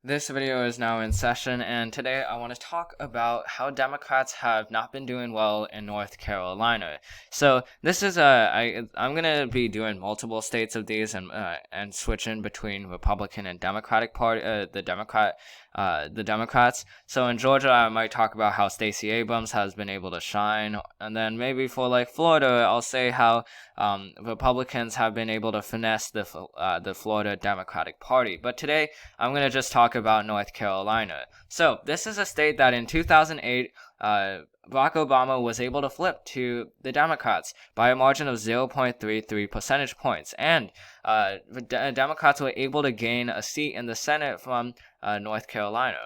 This video is now in session, and today I want to talk about how Democrats have not been doing well in North Carolina. So this is I'm gonna be doing multiple states of these and switching between Republican and Democratic party the Democrats. So in Georgia, I might talk about how Stacey Abrams has been able to shine, and then maybe for like Florida, I'll say how Republicans have been able to finesse the Florida Democratic Party. But today, I'm going to just talk about North Carolina. So, this is a state that in 2008, Barack Obama was able to flip to the Democrats by a margin of 0.33 percentage points. And the Democrats were able to gain a seat in the Senate from North Carolina.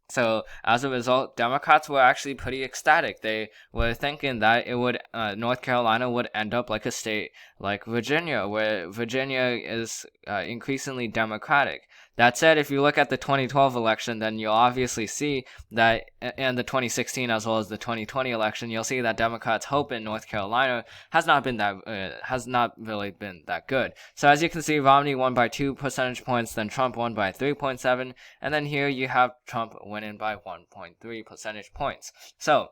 So as a result, Democrats were actually pretty ecstatic. They were thinking that North Carolina would end up like a state like Virginia, where Virginia is increasingly Democratic. That said, if you look at the 2012 election, then you'll obviously see that, and the 2016 as well as the 2020 election, you'll see that Democrats' hope in North Carolina has not really been that good. So as you can see, Romney won by 2 percentage points, then Trump won by 3.7, and then here you have Trump winning by 1.3 percentage points. So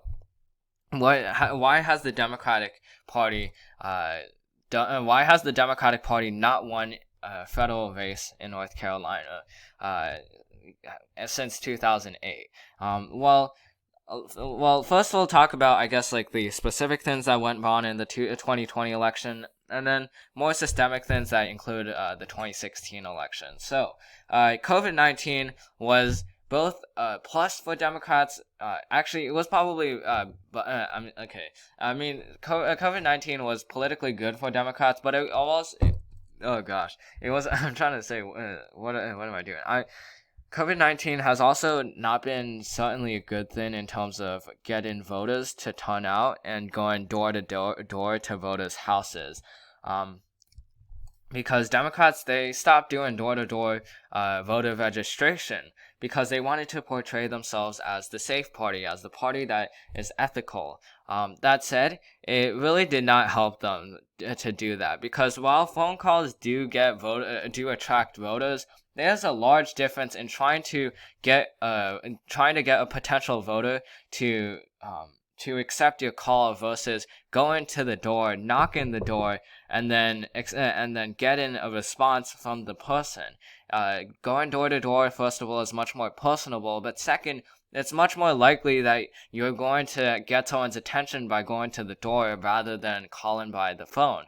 why has the Democratic Party not won a federal race in North Carolina since 2008? Well, first we'll talk about, I guess, like the specific things that went wrong in the 2020 election, and then more systemic things that include the 2016 election. So, COVID-19 was both plus for Democrats. Actually, it was probably COVID-19 was politically good for Democrats, but it was. Oh gosh, it was. I'm trying to say what am I doing? COVID-19 has also not been certainly a good thing in terms of getting voters to turn out and going door to door to voters' houses. Because Democrats, they stopped doing door-to-door voter registration because they wanted to portray themselves as the safe party, as the party that is ethical. That said, it really did not help them to do that, because while phone calls do attract voters, there's a large difference in trying to get a potential voter to accept your call versus going to the door, knocking the door, and then getting a response from the person. Going door to door, first of all, is much more personable, but second, it's much more likely that you're going to get someone's attention by going to the door rather than calling by the phone.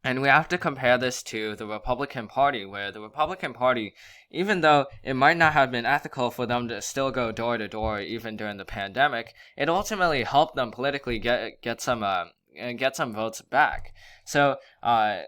And we have to compare this to the Republican Party, where the Republican Party, even though it might not have been ethical for them to still go door to door even during the pandemic, it ultimately helped them politically get some votes back. So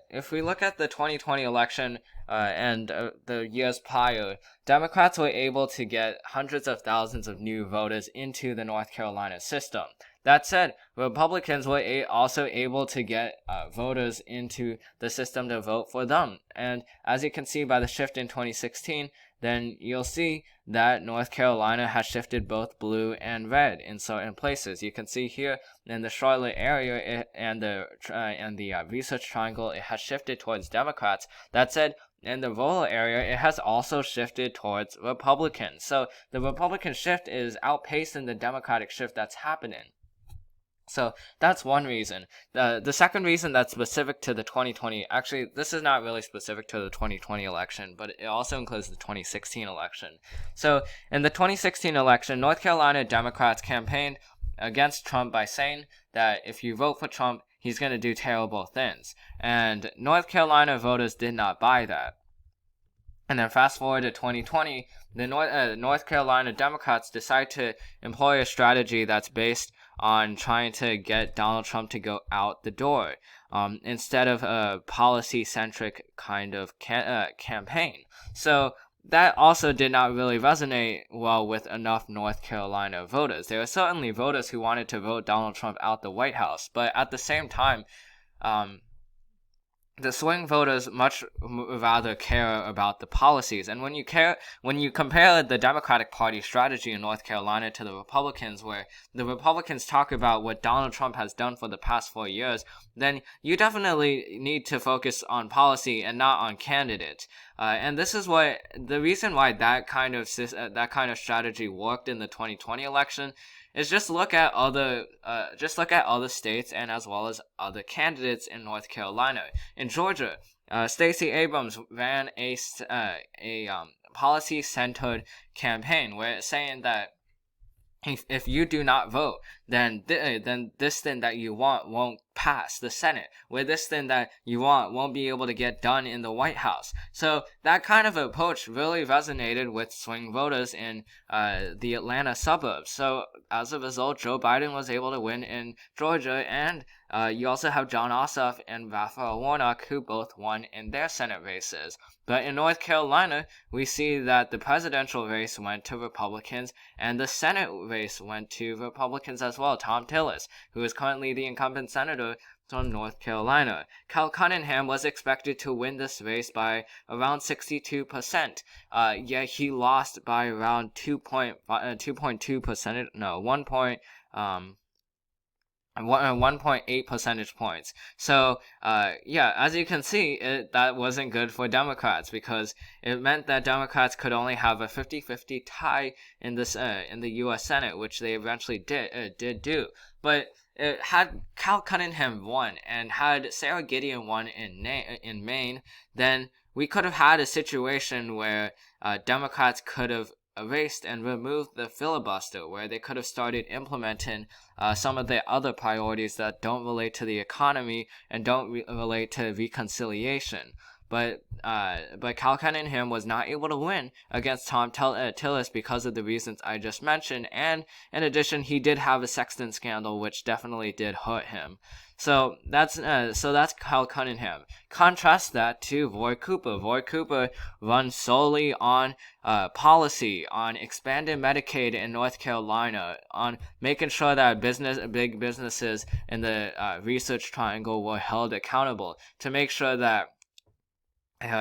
if we look at the 2020 election and the years prior, Democrats were able to get hundreds of thousands of new voters into the North Carolina system. That said, Republicans were also able to get voters into the system to vote for them. And as you can see by the shift in 2016, then you'll see that North Carolina has shifted both blue and red in certain places. You can see here in the Charlotte area and the Research Triangle, it has shifted towards Democrats. That said, in the rural area, it has also shifted towards Republicans. So the Republican shift is outpacing the Democratic shift that's happening. So that's one reason. The second reason that's specific to the 2020, actually, this is not really specific to the 2020 election, but it also includes the 2016 election. So in the 2016 election, North Carolina Democrats campaigned against Trump by saying that if you vote for Trump, he's going to do terrible things. And North Carolina voters did not buy that. And then fast forward to 2020, the North Carolina Democrats decide to employ a strategy that's based on trying to get Donald Trump to go out the door, instead of a policy-centric kind of campaign. So that also did not really resonate well with enough North Carolina voters. There were certainly voters who wanted to vote Donald Trump out the White House, but at the same time, the swing voters much rather care about the policies. And when you compare the Democratic Party strategy in North Carolina to the Republicans, where the Republicans talk about what Donald Trump has done for the past 4 years, then you definitely need to focus on policy and not on candidate. And this is what the reason why that kind of strategy worked in the 2020 election is just look at other states and as well as other candidates in North Carolina. In Georgia, Stacey Abrams ran a policy-centered campaign where it's saying that if you do not vote, then this thing that you want won't pass the Senate, where this thing that you want won't be able to get done in the White House. So that kind of approach really resonated with swing voters in the Atlanta suburbs. So as a result, Joe Biden was able to win in Georgia, and you also have Jon Ossoff and Raphael Warnock, who both won in their Senate races. But in North Carolina, we see that the presidential race went to Republicans, and the Senate race went to Republicans as well. Tom Tillis, who is currently the incumbent senator from North Carolina. Cal Cunningham was expected to win this race by around 62%, yet he lost by around 2.2 percentage, no, 1.8 percentage points. So, as you can see, that wasn't good for Democrats, because it meant that Democrats could only have a 50-50 tie in the U.S. Senate, which they eventually did do. But had Cal Cunningham won and had Sarah Gideon won in Maine, then we could have had a situation where Democrats could have erased and removed the filibuster, where they could have started implementing some of the other priorities that don't relate to the economy and don't relate to reconciliation. But Cal Cunningham was not able to win against Tom Tillis because of the reasons I just mentioned, and in addition, he did have a Sexton scandal, which definitely did hurt him. So that's Cal Cunningham. Contrast that to Roy Cooper. Roy Cooper runs solely on policy, on expanding Medicaid in North Carolina, on making sure that big businesses in the Research Triangle were held accountable, to make sure that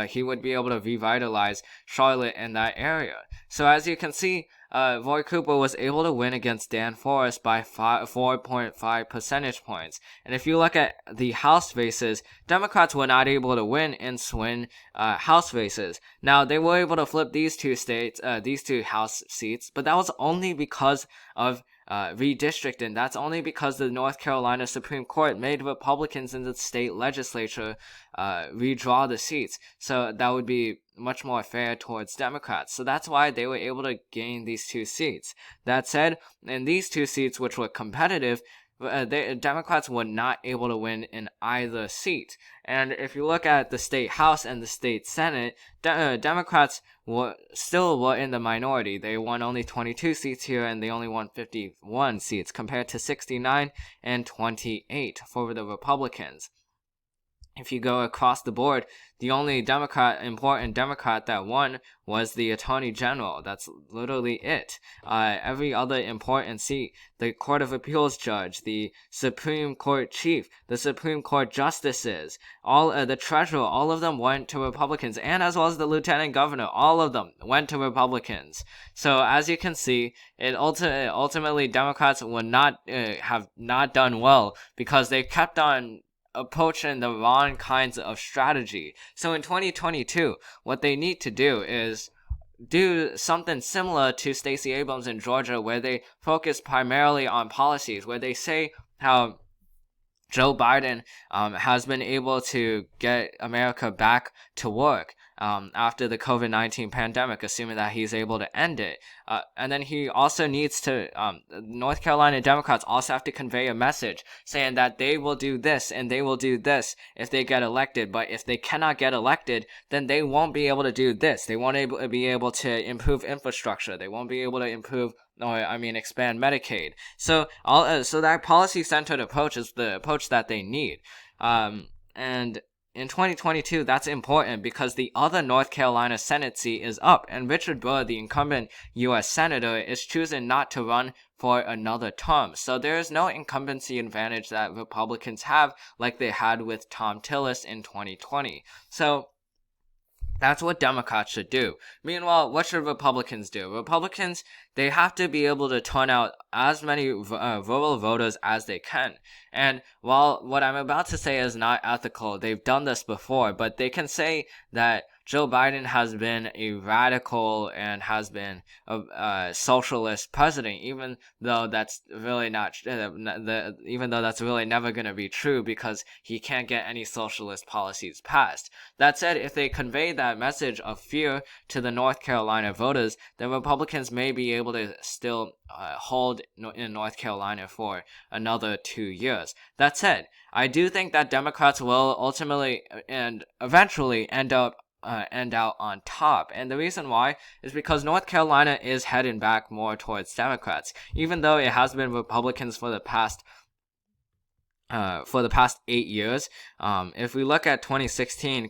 he would be able to revitalize Charlotte in that area. So as you can see, Roy Cooper was able to win against Dan Forrest by 4.5 percentage points. And if you look at the House races, Democrats were not able to win in swing House races. Now, they were able to flip these two House seats, but that was only because of redistricting. That's only because the North Carolina Supreme Court made Republicans in the state legislature redraw the seats. So that would be much more fair towards Democrats. So that's why they were able to gain these two seats. That said, in these two seats, which were competitive, Democrats were not able to win in either seat. And if you look at the state House and the state Senate, Democrats were in the minority. They won only 22 seats here, and they only won 51 seats, compared to 69 and 28 for the Republicans. If you go across the board, the only important Democrat that won was the Attorney General. That's literally it. Every other important seat, the Court of Appeals judge, the Supreme Court chief, the Supreme Court justices, the treasurer, all of them went to Republicans, and as well as the lieutenant governor, all of them went to Republicans. So as you can see, ultimately Democrats would not have not done well, because they kept on approaching the wrong kinds of strategy. So in 2022, what they need to do is do something similar to Stacey Abrams in Georgia, where they focus primarily on policies, where they say how Joe Biden has been able to get America back to work after the COVID-19 pandemic, assuming that he's able to end it. And then he also needs to, North Carolina Democrats also have to convey a message saying that they will do this and they will do this if they get elected. But if they cannot get elected, then they won't be able to do this. They won't be able to improve infrastructure. They won't be able to expand Medicaid. So that policy-centered approach is the approach that they need. And in 2022, that's important because the other North Carolina Senate seat is up, and Richard Burr, the incumbent U.S. Senator, is choosing not to run for another term. So there is no incumbency advantage that Republicans have like they had with Thom Tillis in 2020. So that's what Democrats should do. Meanwhile, what should Republicans do? Republicans, they have to be able to turn out as many rural voters as they can. And while what I'm about to say is not ethical, they've done this before, but they can say that Joe Biden has been a radical and has been a socialist president, even though that's really not even though that's really never going to be true because he can't get any socialist policies passed. That said, if they convey that message of fear to the North Carolina voters, then Republicans may be able to still hold in North Carolina for another 2 years. That said, I do think that Democrats will ultimately and eventually end out on top. And the reason why is because North Carolina is heading back more towards Democrats, even though it has been Republicans for the past 8 years. If we look at 2016,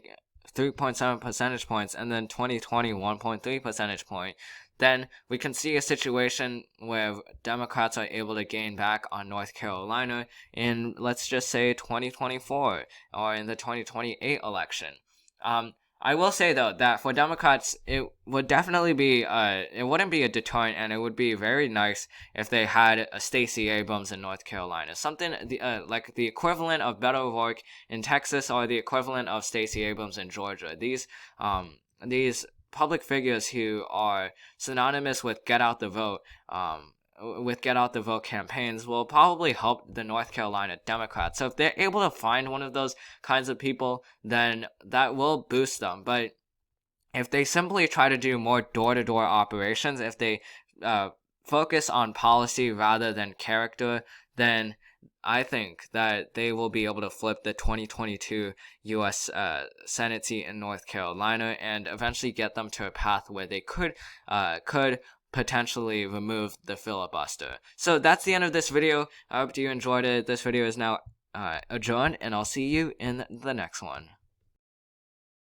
3.7 percentage points, and then 2020, 1.3 percentage point, then we can see a situation where Democrats are able to gain back on North Carolina in, let's just say, 2024 or in the 2028 election. I will say though that for Democrats, it would definitely be it wouldn't be a deterrent, and it would be very nice if they had a Stacey Abrams in North Carolina, something like the equivalent of Beto O'Rourke in Texas or the equivalent of Stacey Abrams in Georgia. These public figures who are synonymous with get out the vote campaigns will probably help the North Carolina Democrats. So if they're able to find one of those kinds of people, then that will boost them. But if they simply try to do more door-to-door operations, if they focus on policy rather than character, then I think that they will be able to flip the 2022 U.S. Senate seat in North Carolina and eventually get them to a path where they could potentially remove the filibuster. So that's the end of this video. I hope you enjoyed it. This video is now adjourned, and I'll see you in the next one.